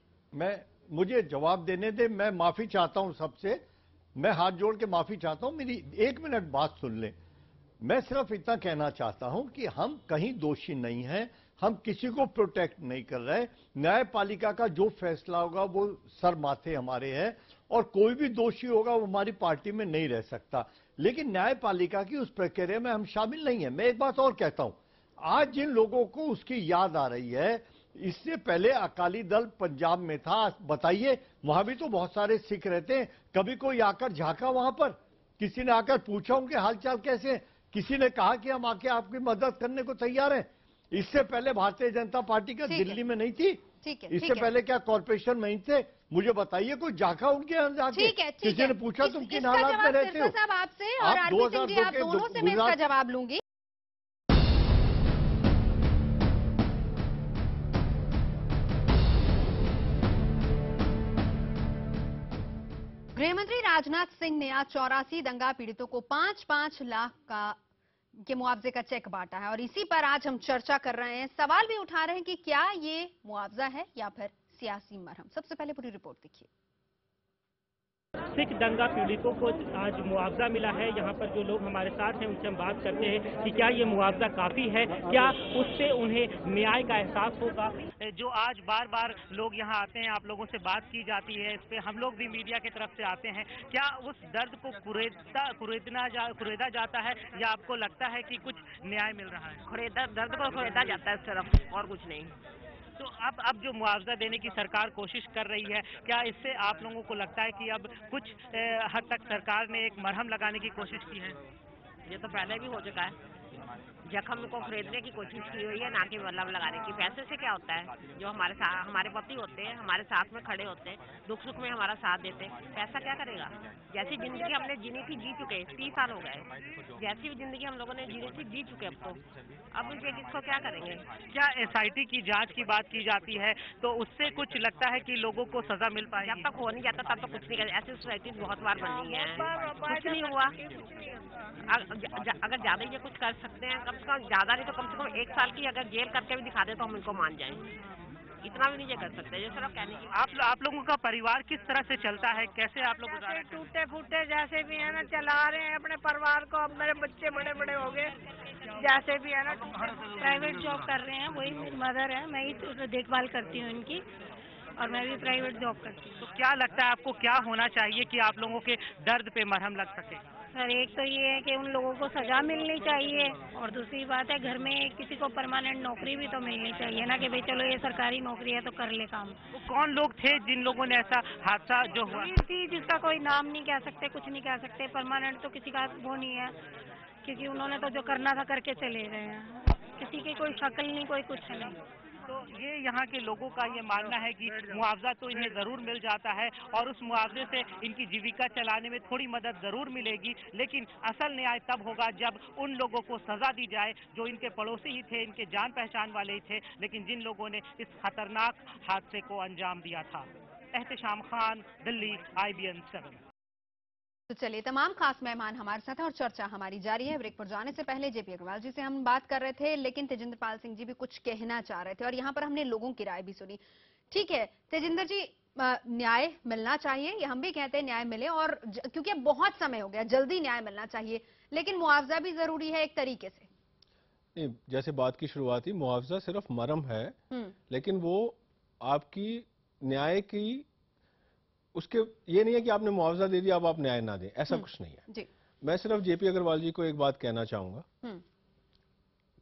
मुझे जवाब देने दे। मैं माफी चाहता हूं सबसे, मैं हाथ जोड़ के माफी चाहता हूं। मेरी 1 मिनट बात सुन लें। मैं सिर्फ इतना कहना चाहता हूं कि हम कहीं दोषी नहीं हैं, हम किसी को प्रोटेक्ट नहीं कर रहे। न्यायपालिका का जो फैसला होगा वो सर माथे हमारे है, और कोई भी दोषी होगा वो हमारी पार्टी में नहीं रह सकता। लेकिन न्यायपालिका की उस प्रक्रिया में हम शामिल नहीं है। मैं एक बात और कहता हूं, आज जिन लोगों को उसकी याद आ रही है, इससे पहले अकाली दल पंजाब में था, बताइए, वहां भी तो बहुत सारे सिख रहते हैं। कभी कोई आकर झांका वहां पर? किसी ने आकर पूछा उनके हालचाल कैसे हैं? किसी ने कहा कि हम आके आपकी मदद करने को तैयार हैं? इससे पहले भारतीय जनता पार्टी का दिल्ली में नहीं थी? इससे पहले क्या कॉर्पोरेशन में ही थे? मुझे बताइए, कोई झांका उनके यहाँ जाके? किसी ने पूछा तुम किन हालात में रहते हो? आपसे और आरपी सिंह जी, आप दोनों से मैं इसका जवाब लूंगी। गृहमंत्री राजनाथ सिंह ने आज 84 दंगा पीड़ितों को 5-5 लाख के मुआवजे का चेक बांटा है और इसी पर आज हम चर्चा कर रहे हैं। सवाल भी उठा रहे हैं कि क्या ये मुआवजा है या फिर सियासी मरहम। सबसे पहले पूरी रिपोर्ट देखिए। सिख दंगा पीड़ितों को आज मुआवजा मिला है। यहाँ पर जो लोग हमारे साथ हैं उनसे हम बात करते हैं कि क्या ये मुआवजा काफी है, क्या उससे उन्हें न्याय का एहसास होगा। जो आज बार बार लोग यहाँ आते हैं, आप लोगों से बात की जाती है, इस पे हम लोग भी मीडिया की तरफ से आते हैं, क्या उस दर्द को कुरेदा जाता है या आपको लगता है कि कुछ न्याय मिल रहा है? दर्द को कुरेदा जाता है सिर्फ, और कुछ नहीं। तो अब जो मुआवजा देने की सरकार कोशिश कर रही है, क्या इससे आप लोगों को लगता है कि अब कुछ हद तक सरकार ने एक मरहम लगाने की कोशिश की है? ये तो पहले भी हो चुका है। जख्म को खरीदने की कोशिश की हुई है, ना कि मलहम लगाने की। पैसे से क्या होता है? जो हमारे पति होते हैं, हमारे साथ में खड़े होते हैं, दुख सुख में हमारा साथ देते हैं, पैसा क्या करेगा? जैसी जिंदगी हमने जीनी थी जी चुके, 30 साल हो गए। जैसी भी जिंदगी हम लोगों ने जीनी थी जी चुके। अब ये किसको क्या करेंगे? क्या SIT की जांच की बात की जाती है तो उससे कुछ लगता है कि लोगों को सजा मिल पाएगी? जब तक हो नहीं जाता तब तक कुछ नहीं कर। ऐसी सोसाइटी बहुत बार बनी है, कुछ नहीं हुआ। अगर ज्यादा ये कुछ कर सकते हैं, कम से कम ज्यादा नहीं तो कम से कम 1 साल की अगर जेल करके भी दिखा दे तो हम इनको मान जाएंगे। इतना भी नहीं ये कर सकते। ये सिर्फ कहने की। आप लोगों का परिवार किस तरह से चलता है? कैसे आप लोग टूटे फूटे जैसे भी है ना चला रहे हैं अपने परिवार को। अब मेरे बच्चे बड़े बड़े हो गए, जैसे भी है ना प्राइवेट जॉब कर रहे हैं। वही मेरी मदर है, मैं ही देखभाल करती हूँ इनकी, और मैं भी प्राइवेट जॉब करती हूँ। तो क्या लगता है आपको क्या होना चाहिए कि आप लोगों के दर्द पे मरहम लग सके? सर एक तो ये है कि उन लोगों को सजा मिलनी चाहिए, और दूसरी बात है घर में किसी को परमानेंट नौकरी भी तो मिलनी चाहिए ना, कि भाई चलो ये सरकारी नौकरी है तो कर ले काम। वो कौन लोग थे जिन लोगों ने ऐसा हादसा जो हुआ? थी जिसका कोई नाम नहीं कह सकते, कुछ नहीं कह सकते। परमानेंट तो किसी का वो नहीं है, क्योंकि उन्होंने तो जो करना था करके चले गए हैं। किसी की कोई शक्ल नहीं, कोई कुछ नहीं। तो ये यहाँ के लोगों का ये मानना है कि मुआवजा तो इन्हें जरूर मिल जाता है और उस मुआवजे से इनकी जीविका चलाने में थोड़ी मदद जरूर मिलेगी, लेकिन असल न्याय तब होगा जब उन लोगों को सजा दी जाए जो इनके पड़ोसी ही थे, इनके जान पहचान वाले ही थे, लेकिन जिन लोगों ने इस खतरनाक हादसे को अंजाम दिया था। एहतेशाम खान, दिल्ली, IBN 7। तो चलिए, तमाम खास मेहमान हमारे साथ हैं और चर्चा हमारी जारी है। ब्रेक पर जाने से पहले JP अग्रवाल जी से हम बात कर रहे थे, लेकिन तेजिंदर पाल सिंह जी भी कुछ कहना चाह रहे थे और यहाँ पर हमने लोगों की राय भी सुनी। ठीक है तेजिंदर जी, न्याय मिलना चाहिए, ये हम भी कहते हैं न्याय मिले, और क्योंकि अब बहुत समय हो गया, जल्दी न्याय मिलना चाहिए, लेकिन मुआवजा भी जरूरी है एक तरीके से। नहीं, जैसे बात की शुरुआत ही, मुआवजा सिर्फ मरहम है, लेकिन वो आपकी न्याय की, उसके ये नहीं है कि आपने मुआवजा दे दिया अब आप न्याय ना दें, ऐसा कुछ नहीं है जी। मैं सिर्फ JP अग्रवाल जी को एक बात कहना चाहूंगा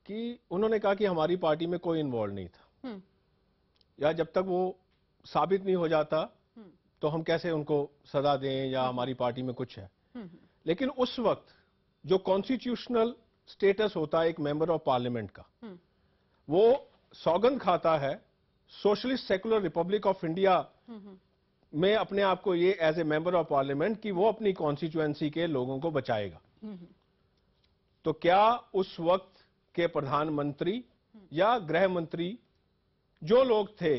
कि उन्होंने कहा कि हमारी पार्टी में कोई इन्वॉल्व नहीं था, या जब तक वो साबित नहीं हो जाता तो हम कैसे उनको सजा दें या हमारी पार्टी में कुछ है। लेकिन उस वक्त जो कॉन्स्टिट्यूशनल स्टेटस होता है एक मेंबर ऑफ पार्लियामेंट का, वो सौगंध खाता है socialist secular republic of India में अपने आप को ये as a member of parliament कि वो अपनी कॉन्स्टिट्यूएंसी के लोगों को बचाएगा। तो क्या उस वक्त के प्रधानमंत्री या गृह मंत्री जो लोग थे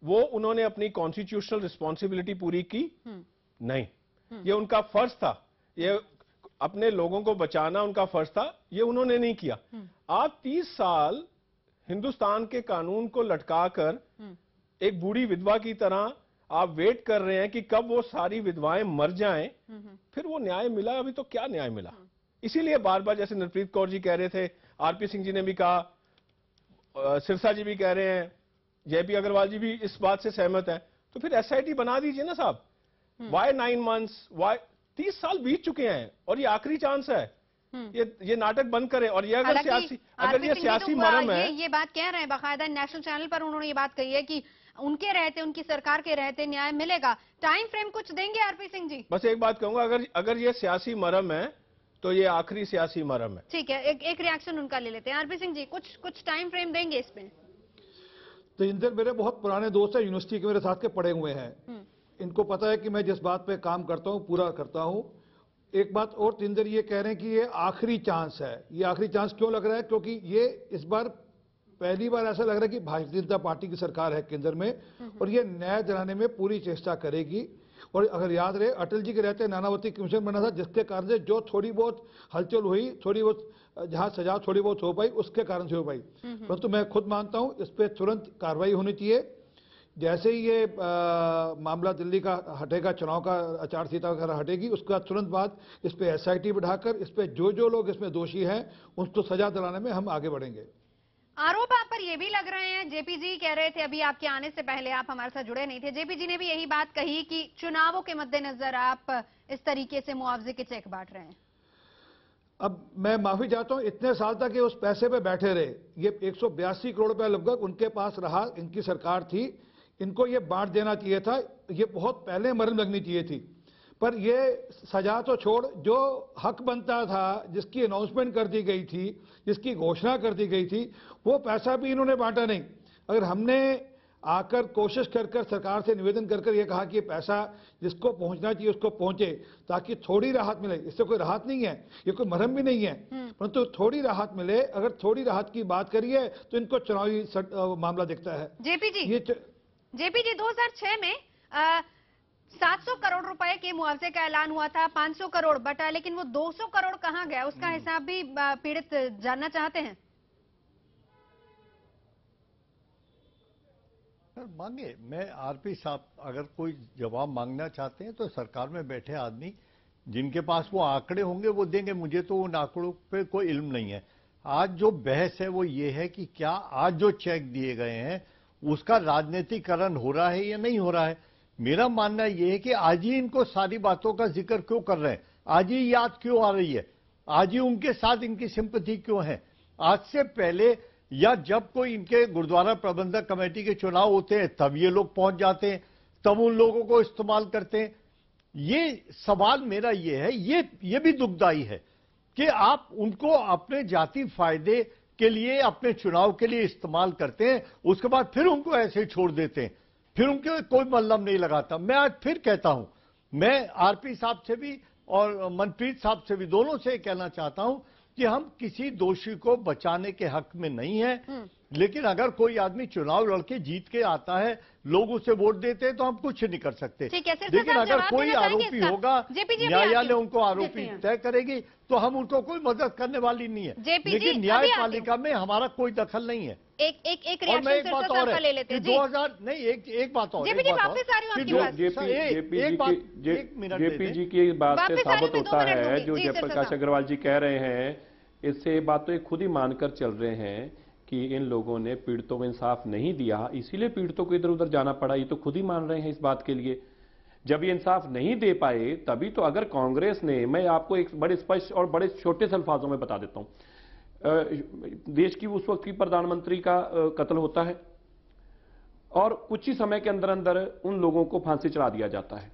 वो उन्होंने अपनी कॉन्स्टिट्यूशनल रिस्पॉन्सिबिलिटी पूरी की? नहीं, ये उनका फर्ज था, ये अपने लोगों को बचाना उनका फर्ज था, ये उन्होंने नहीं किया। आप 30 साल हिंदुस्तान के कानून को लटकाकर एक बूढ़ी विधवा की तरह आप वेट कर रहे हैं कि कब वो सारी विधवाएं मर जाएं, फिर वो न्याय मिला? अभी तो क्या न्याय मिला? इसीलिए बार बार, जैसे नरप्रीत कौर जी कह रहे थे, RP सिंह जी ने भी कहा, सिरसा जी भी कह रहे हैं, JP अग्रवाल जी भी इस बात से सहमत है, तो फिर SIT बना दीजिए ना साहब। वाई 9 मंथ्स, वाई 30 साल बीत चुके हैं और ये आखिरी चांस है, ये नाटक बंद करें। और ये अगर सियासी मरहम है, ये बात कह रहे हैं बाकायदा नेशनल चैनल पर, उन्होंने ये बात कही है कि उनके रहते, उनकी सरकार के रहते न्याय मिलेगा। टाइम फ्रेम कुछ देंगे RP सिंह जी? बस एक बात कहूंगा, अगर ये सियासी मरहम है तो ये आखिरी सियासी मरहम है। ठीक है, एक रिएक्शन उनका ले लेते हैं। RP सिंह जी, कुछ टाइम फ्रेम देंगे इसमें? तो इंदर मेरे बहुत पुराने दोस्त हैं, यूनिवर्सिटी के मेरे साथ के पढ़े हुए हैं, इनको पता है कि मैं जिस बात पे काम करता हूँ पूरा करता हूँ। एक बात और इंदर ये कह रहे हैं कि ये आखिरी चांस है। ये आखिरी चांस क्यों लग रहा है? क्योंकि ये इस बार पहली बार ऐसा लग रहा है कि भारतीय जनता पार्टी की सरकार है केंद्र में, और ये न्याय दिलाने में पूरी चेष्टा करेगी। और अगर याद रहे, अटल जी के रहते नानावती कमीशन बना था, जिसके कारण से जो थोड़ी बहुत हलचल हुई, थोड़ी बहुत जहां सजा थोड़ी बहुत हो पाई, उसके कारण से हो पाई। परंतु मैं खुद मानता हूं इस पर तुरंत कार्रवाई होनी चाहिए। जैसे ही ये मामला दिल्ली का हटेगा, चुनाव का आचार संहिता वगैरह हटेगी, उसके तुरंत बाद इस पे SIT बढ़ाकर इस पे जो लोग इसमें दोषी हैं उनको सजा दिलाने में हम आगे बढ़ेंगे। आरोप आप पर ये भी लग रहे हैं, JP जी कह रहे थे अभी आपके आने से पहले, आप हमारे साथ जुड़े नहीं थे, JP जी ने भी यही बात कही कि चुनावों के मद्देनजर आप इस तरीके से मुआवजे के चेक बांट रहे हैं। अब मैं माफी चाहता हूं, इतने साल तक ये उस पैसे पे बैठे रहे, ये 182 करोड़ रुपया लगभग उनके पास रहा, इनकी सरकार थी, इनको ये बांट देना चाहिए था, ये बहुत पहले मरहम लगनी चाहिए थी। पर ये सजा तो छोड़, जो हक बनता था, जिसकी अनाउंसमेंट कर दी गई थी, जिसकी घोषणा कर दी गई थी, वो पैसा भी इन्होंने बांटा नहीं। अगर हमने आकर कोशिश कर सरकार से निवेदन कर ये कहा कि ये पैसा जिसको पहुंचना चाहिए उसको पहुंचे, ताकि थोड़ी राहत मिले। इससे कोई राहत नहीं है, ये कोई मरहम भी नहीं है, परंतु थोड़ी राहत मिले। अगर थोड़ी राहत की बात करिए तो इनको चुनावी मामला दिखता है। जेपी जी 2006 में 700 करोड़ रुपए के मुआवजे का ऐलान हुआ था, 500 करोड़ बटा, लेकिन वो 200 करोड़ कहां गया, उसका हिसाब भी पीड़ित जानना चाहते हैं। सर मांगे, मैं आरपी साहब अगर कोई जवाब मांगना चाहते हैं तो सरकार में बैठे आदमी जिनके पास वो आंकड़े होंगे वो देंगे। मुझे तो उन आंकड़ों पे कोई इल्म नहीं है। आज जो बहस है वो ये है कि क्या आज जो चेक दिए गए हैं उसका राजनीतिकरण हो रहा है या नहीं हो रहा है। मेरा मानना यह है कि आज ही इनको सारी बातों का जिक्र क्यों कर रहे हैं, आज ही याद क्यों आ रही है, आज ही उनके साथ इनकी सिंपैथी क्यों है। आज से पहले या जब कोई इनके गुरुद्वारा प्रबंधक कमेटी के चुनाव होते हैं तब ये लोग पहुंच जाते हैं, तब उन लोगों को इस्तेमाल करते हैं। ये सवाल मेरा ये है, ये भी दुखदाई है कि आप उनको अपने जाति फायदे के लिए, अपने चुनाव के लिए इस्तेमाल करते हैं, उसके बाद फिर उनको ऐसे ही छोड़ देते हैं, फिर उनके कोई मतलब नहीं लगाता। मैं आज फिर कहता हूं, मैं आरपी साहब से भी और मनप्रीत साहब से भी, दोनों से कहना चाहता हूं कि हम किसी दोषी को बचाने के हक में नहीं है, लेकिन अगर कोई आदमी चुनाव लड़के जीत के आता है, लोग उसे वोट देते हैं, तो हम कुछ नहीं कर सकते। लेकिन अगर कोई आरोपी होगा, न्यायालय उनको आरोपी तय करेगी, तो हम उनको कोई मदद करने वाली नहीं है। लेकिन न्यायपालिका में हमारा कोई दखल नहीं है। और मैं एक बात और है कि 2000 नहीं, एक बात और, जेपी जी की बात से साबित होता है जो जयप्रकाश अग्रवाल जी कह रहे हैं, इससे बात तो ये खुद ही मानकर चल रहे हैं कि इन लोगों ने पीड़ितों को इंसाफ नहीं दिया, इसीलिए पीड़ितों को इधर उधर जाना पड़ा। ये तो खुद ही मान रहे हैं इस बात के लिए। जब ये इंसाफ नहीं दे पाए तभी तो, अगर कांग्रेस ने, मैं आपको एक बड़े स्पष्ट और बड़े छोटे से अल्फाजों में बता देता हूं, देश की उस वक्त की प्रधानमंत्री का कत्ल होता है और कुछ ही समय के अंदर अंदर उन लोगों को फांसी चढ़ा दिया जाता है,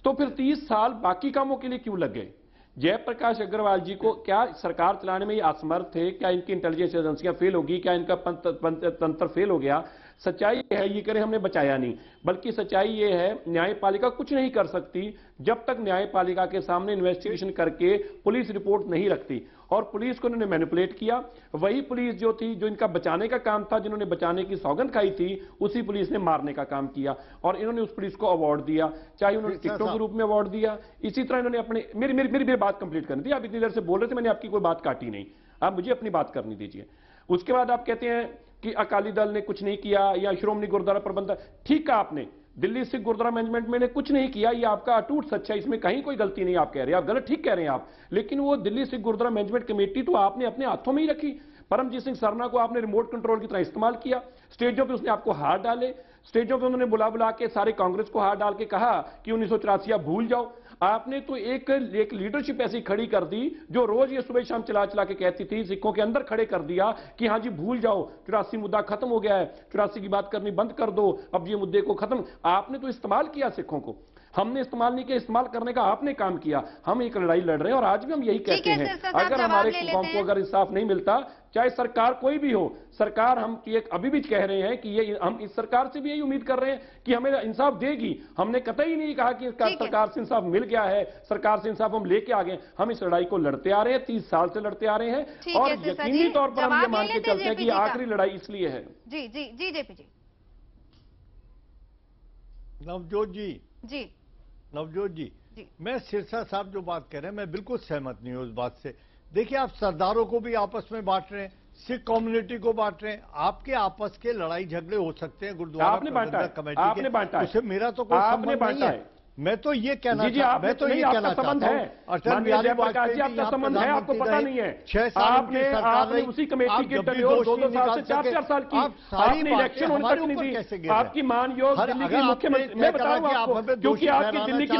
तो फिर 30 साल बाकी कामों के लिए क्यों लग गए? जयप्रकाश अग्रवाल जी को क्या सरकार चलाने में ये असमर्थ थे? क्या इनकी इंटेलिजेंस एजेंसियां फेल होगी? क्या इनका तंत्र फेल हो गया? सच्चाई है ये करें हमने बचाया नहीं, बल्कि सच्चाई ये है न्यायपालिका कुछ नहीं कर सकती जब तक न्यायपालिका के सामने इन्वेस्टिगेशन करके पुलिस रिपोर्ट नहीं रखती। और पुलिस को इन्होंने मैनिपुलेट किया। वही पुलिस जो थी, जो इनका बचाने का काम था, जिन्होंने बचाने की सौगंध खाई थी, उसी पुलिस ने मारने का काम किया और इन्होंने उस पुलिस को अवार्ड दिया, चाहे उन्होंने टिकटों के रूप में अवार्ड दिया। इसी तरह इन्होंने अपने, मेरी बात कंप्लीट करनी थी, आप इतनी देर से बोल रहे थे, मैंने आपकी कोई बात काटी नहीं, आप मुझे अपनी बात करनी दीजिए। उसके बाद आप कहते हैं कि अकाली दल ने कुछ नहीं किया या श्रोमणी गुरुद्वारा प्रबंधक, ठीक कहा आपने, दिल्ली सिख गुरुद्वारा मैनेजमेंट में ने कुछ नहीं किया, ये आपका अटूट सच्चा है, इसमें कहीं कोई गलती नहीं आप कह रहे हैं, आप गलत ठीक कह रहे हैं आप। लेकिन वो दिल्ली सिख गुरुद्वारा मैनेजमेंट कमेटी तो आपने अपने हाथों में ही रखी। परमजीत सिंह सरना को आपने रिमोट कंट्रोल की तरह इस्तेमाल किया, स्टेजों पे उसने आपको हाथ डाले, स्टेजों पे उन्होंने बुला के सारे कांग्रेस को हाथ डाल के कहा कि 1984 आप भूल जाओ। आपने तो एक लीडरशिप ऐसी खड़ी कर दी जो रोज ये सुबह शाम चला के कहती थी, सिखों के अंदर खड़े कर दिया कि हाँ जी भूल जाओ, 84 मुद्दा खत्म हो गया है, 84 की बात करनी बंद कर दो, अब ये मुद्दे को खत्म। आपने तो इस्तेमाल किया सिखों को, हमने इस्तेमाल नहीं किया, इस्तेमाल करने का आपने काम किया। हम एक लड़ाई लड़ रहे हैं और आज भी हम यही कहते हैं, अगर हमारे कौम को अगर इंसाफ नहीं मिलता, चाहे सरकार कोई भी हो, सरकार हम ये अभी भी कह रहे हैं कि ये हम इस सरकार से भी यही उम्मीद कर रहे हैं कि हमें इंसाफ देगी। हमने कतई नहीं कहा कि सरकार से इंसाफ मिल गया है, सरकार से इंसाफ हम लेके आ गए। हम इस लड़ाई को लड़ते आ रहे हैं, 30 साल से लड़ते आ रहे हैं और यकीनी तौर पर हम ये मान के चलते हैं कि आखिरी लड़ाई इसलिए है। जी जी जी जेपी जी। नवजोत जी, मैं सिरसा साहब जो बात कह रहे हैं मैं बिल्कुल सहमत नहीं हूं उस बात से। देखिए, आप सरदारों को भी आपस में बांट रहे हैं, सिख कम्युनिटी को बांट रहे हैं, आपके आपस के लड़ाई झगड़े हो सकते हैं गुरुद्वारा प्रबंधक कमेटी के, आपने बांटा है, उससे मेरा तो कोई संबंध नहीं है। मैं तो ये कहना चाहता हूं, अटल बिहारी वाजपेयी आपका संबंध है, आपको पता नहीं है। 6 साल की सरकार रही, उसी कमेटी के टर्नओवर 2-2 साल से 4-4 साल की, आपने इलेक्शन होने तक नहीं दी। आपकी मान योग दिल्ली की मुख्यमंत्री, मैं बता रहा हूं आपको, क्योंकि आपकी दिल्ली की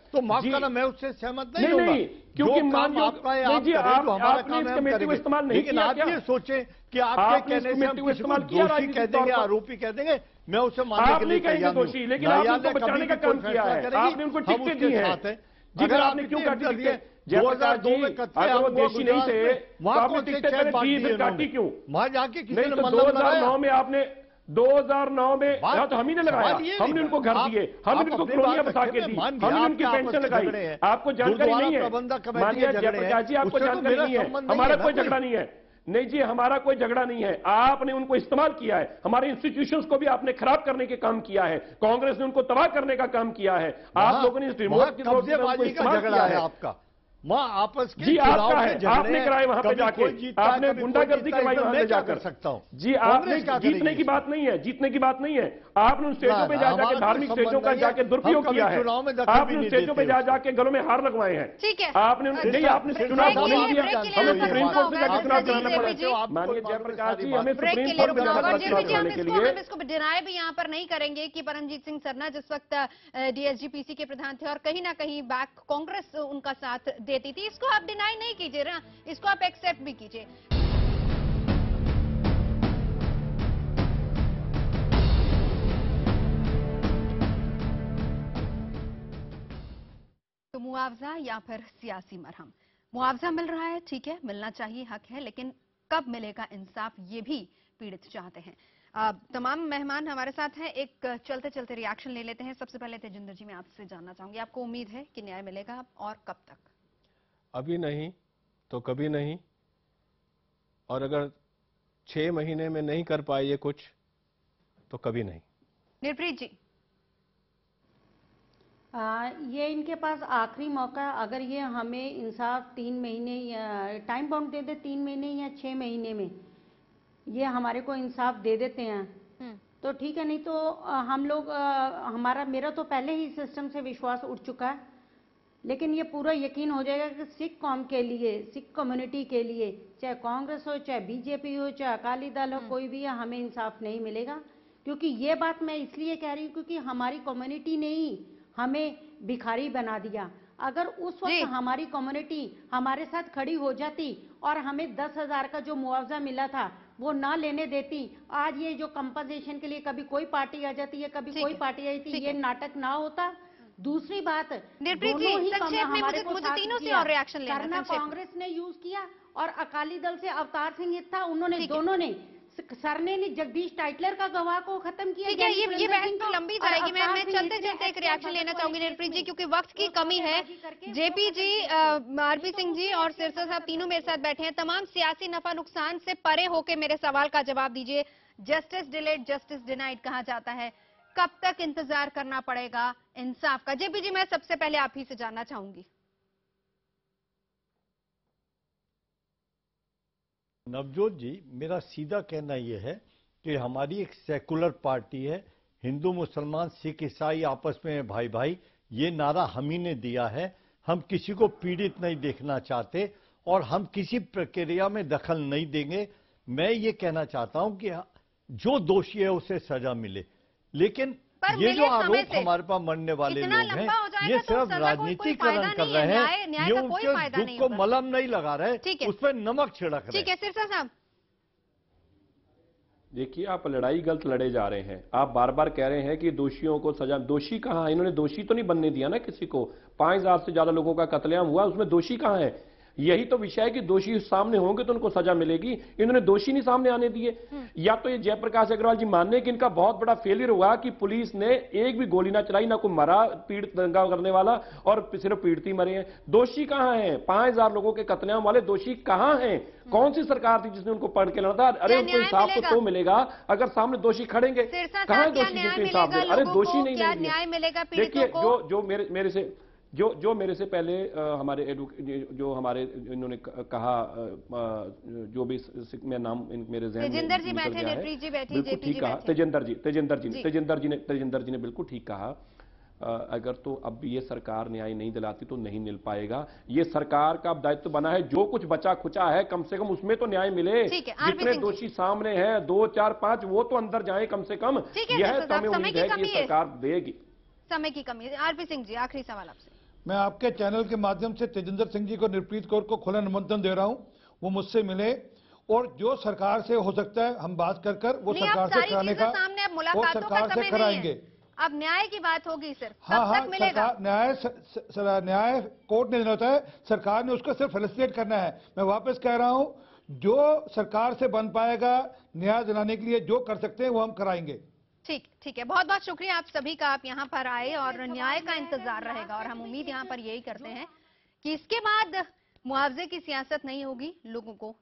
तो माफ करना, मैं उससे सहमत नहीं हूँ। क्योंकि काम आपका है, आप करें, जो हमारा काम है हम करेंगे। लेकिन आप ये सोचें कि आपके कहने से हम किसी को दोषी कह देंगे, आरोपी कह देंगे, मैं उसे मानने के लिए तैयार दोषी, लेकिन आपने उनको बचाने का काम किया है, आपने उनको टिकटें दी हैं। अगर आपने क्यों काटी टिकटें? 2002 में अगर वो दोषी नहीं थे तो आपने टिकटें दी, काटी क्यों? वहां जाके किसी ने 2009 में आपने 2009 में तो हम ही ने लगाया, हमने उनको घर दिए, हमने उनको कॉलोनियां बसा के दी, हमने उनकी पेंशन लगाई। आपको जानकारी नहीं है? माननीय जयप्रकाश जी, आपको जानकारी नहीं है? हमारा कोई झगड़ा नहीं है। नहीं जी, हमारा कोई झगड़ा नहीं है। आपने उनको इस्तेमाल किया है, हमारे इंस्टीट्यूशंस को भी आपने खराब करने के काम किया है, कांग्रेस ने उनको तबाह करने का काम किया है। आप लोगों ने रिमोट की कब्जेबाजी का झगड़ा है आपका, वहाँ आपस के जी आपका है, आपने कराए वहां पे जाके, आपने गुंडागर्दी करवाई वहां पे जाकर सकता हूँ जी। आपने जीतने की बात नहीं है, जीतने की बात नहीं है। आपने उन स्टेजों पे जाके धार्मिक स्टेजों का जाके दुरुपयोग किया है, आपने उन स्टेजों पे जाके गलों में हार लगवाए हैं। ठीक है, आपने नहीं, आपने चुनाव नहीं दिया, हमें सुप्रीम कोर्ट से जाकर चुनाव कराना पड़ा। माननीय जयप्रकाश जी, हमें सुप्रीम कोर्ट में जाना पड़ा चुनाव कराने के लिए। हम इसको डिनाई भी यहाँ पर नहीं करेंगे कि परमजीत सिंह सरना जिस वक्त डीएसजीपीसी के प्रधान थे और कहीं ना कहीं बैक कांग्रेस उनका साथ देती थी, इसको आप डिनाई नहीं कीजिए ना, इसको आप एक्सेप्ट भी कीजिए। तो मुआवजा या फिर सियासी मरहम, मुआवजा मिल रहा है, ठीक है, मिलना चाहिए, हक है, लेकिन कब मिलेगा इंसाफ, ये भी पीड़ित चाहते हैं। तमाम मेहमान हमारे साथ हैं, एक चलते चलते रिएक्शन ले लेते हैं। सबसे पहले तेजिंदर जी, मैं आपसे जानना चाहूंगी, आपको उम्मीद है कि न्याय मिलेगा और कब तक? अभी नहीं तो कभी नहीं, और अगर 6 महीने में नहीं कर पाए ये कुछ तो कभी नहीं। निर्प्रीत जी, ये इनके पास आखिरी मौका, अगर ये हमें इंसाफ 3 महीने टाइम बाउंड दे दे, 3 महीने या 6 महीने में ये हमारे को इंसाफ दे देते हैं तो ठीक है, नहीं तो हम लोग मेरा तो पहले ही सिस्टम से विश्वास उठ चुका है, लेकिन ये पूरा यकीन हो जाएगा कि सिख कौम के लिए, सिख कम्युनिटी के लिए, चाहे कांग्रेस हो, चाहे बीजेपी हो, चाहे अकाली दल हो, कोई भी है, हमें इंसाफ नहीं मिलेगा। क्योंकि ये बात मैं इसलिए कह रही हूँ क्योंकि हमारी कम्युनिटी ने ही हमें भिखारी बना दिया। अगर उस वक्त हमारी कम्युनिटी हमारे साथ खड़ी हो जाती और हमें 10,000 का जो मुआवजा मिला था वो ना लेने देती, आज ये जो कंपनसेशन के लिए कभी कोई पार्टी आ जाती है, कभी कोई पार्टी आई थी, ये नाटक ना होता। दूसरी बात, दोनों ही हमारे को मुझे तीनों से और रिएक्शन लेना है। कांग्रेस ने यूज किया और अकाली दल से अवतार सिंह था, उन्होंने दोनों ने, सर ने जगदीश टाइटलर का गवाह को खत्म किया। ठीक है, ये बहस तो लंबी जाएगी। मैं चलते चलते एक रिएक्शन लेना चाहूंगी निर्प्रीत जी, क्योंकि वक्त की कमी है। जेपी जी, आरपी सिंह जी और सिरसा साहब तीनों मेरे साथ बैठे हैं। तमाम सियासी नफा नुकसान से परे होके मेरे सवाल का जवाब दीजिए। जस्टिस डिलेड जस्टिस डिनाइड कहा जाता है, कब तक इंतजार करना पड़ेगा इंसाफ का? जेपी जी, मैं सबसे पहले आप ही से जानना चाहूंगी। नवजोत जी, मेरा सीधा कहना यह है कि हमारी एक सेकुलर पार्टी है, हिंदू मुसलमान सिख ईसाई आपस में भाई भाई, ये नारा हम ही ने दिया है। हम किसी को पीड़ित नहीं देखना चाहते और हम किसी प्रक्रिया में दखल नहीं देंगे। मैं ये कहना चाहता हूं कि जो दोषी है उसे सजा मिले, लेकिन ये जो आरोप हमारे पास मरने वाले लोग हैं, ये सिर्फ राजनीतिकरण कर रहे हैं, ये उनके दुख को मलहम नहीं लगा रहे, उसमें नमक छिड़क रहे हैं। ठीक है सिरसा साहब, देखिए, आप लड़ाई गलत लड़े जा रहे हैं। आप बार बार कह रहे हैं कि दोषियों को सजा, दोषी कहां है? इन्होंने दोषी तो नहीं बनने दिया ना किसी को। 5,000 से ज्यादा लोगों का कत्लेआम हुआ, उसमें दोषी कहां है? यही तो विषय है कि दोषी सामने होंगे तो उनको सजा मिलेगी। इन्होंने दोषी नहीं सामने आने दिए। या तो ये जयप्रकाश अग्रवाल जी मानने कि इनका बहुत बड़ा फेलियर हुआ कि पुलिस ने एक भी गोली ना चलाई, ना कोई मरा पीड़ित दंगा करने वाला, और सिर्फ पीड़ित ही मरे हैं। दोषी कहां हैं? 5,000 लोगों के कत्लेआम वाले दोषी कहां हैं? कौन सी सरकार थी जिसने उनको पढ़ के लाना था? अरे उनको इंसाफ तो मिलेगा अगर सामने दोषी खड़ेंगे। कहां दोषी जिसको इंसाफ दे? अरे दोषी नहीं मिलेगा। देखिए, जो मेरे से पहले हमारे जो हमारे इन्होंने कहा, जो भी मैं नाम मेरे ज़हन में तेजिंदर जी बैठे, निर्प्रीत जी बैठी, बिल्कुल ठीक कहा। तेजिंदर जी ने बिल्कुल ठीक कहा। अगर तो अब ये सरकार न्याय नहीं दिलाती तो नहीं मिल पाएगा। ये सरकार का अब दायित्व बना है, जो कुछ बचा खुचा है कम से कम उसमें तो न्याय मिले। जितने दोषी सामने हैं 2, 4, 5 वो तो अंदर जाए कम से कम। यह हमें उम्मीद है कि सरकार देगी। समय की कमी है। आरपी सिंह जी, आखिरी सवाल आपसे। मैं आपके चैनल के माध्यम से तेजिंदर सिंह जी को, निर्प्रीत कौर को खुला निमंत्रण दे रहा हूं, वो मुझसे मिले और जो सरकार से हो सकता है हम बात कर वो सरकार से कराने का, वो सरकार से कराएंगे। अब न्याय की बात होगी सिर्फ, हाँ, तक मिलेगा। न्याय कोर्ट ने देना होता है, सरकार ने उसको सिर्फ फैसिलिटेट करना है। मैं वापस कह रहा हूं, जो सरकार से बन पाएगा न्याय दिलाने के लिए जो कर सकते हैं वो हम कराएंगे। ठीक है, बहुत बहुत शुक्रिया आप सभी का, आप यहाँ पर आए और न्याय का इंतजार रहेगा। और हम उम्मीद यहाँ पर यही करते हैं कि इसके बाद मुआवजे की सियासत नहीं होगी, लोगों को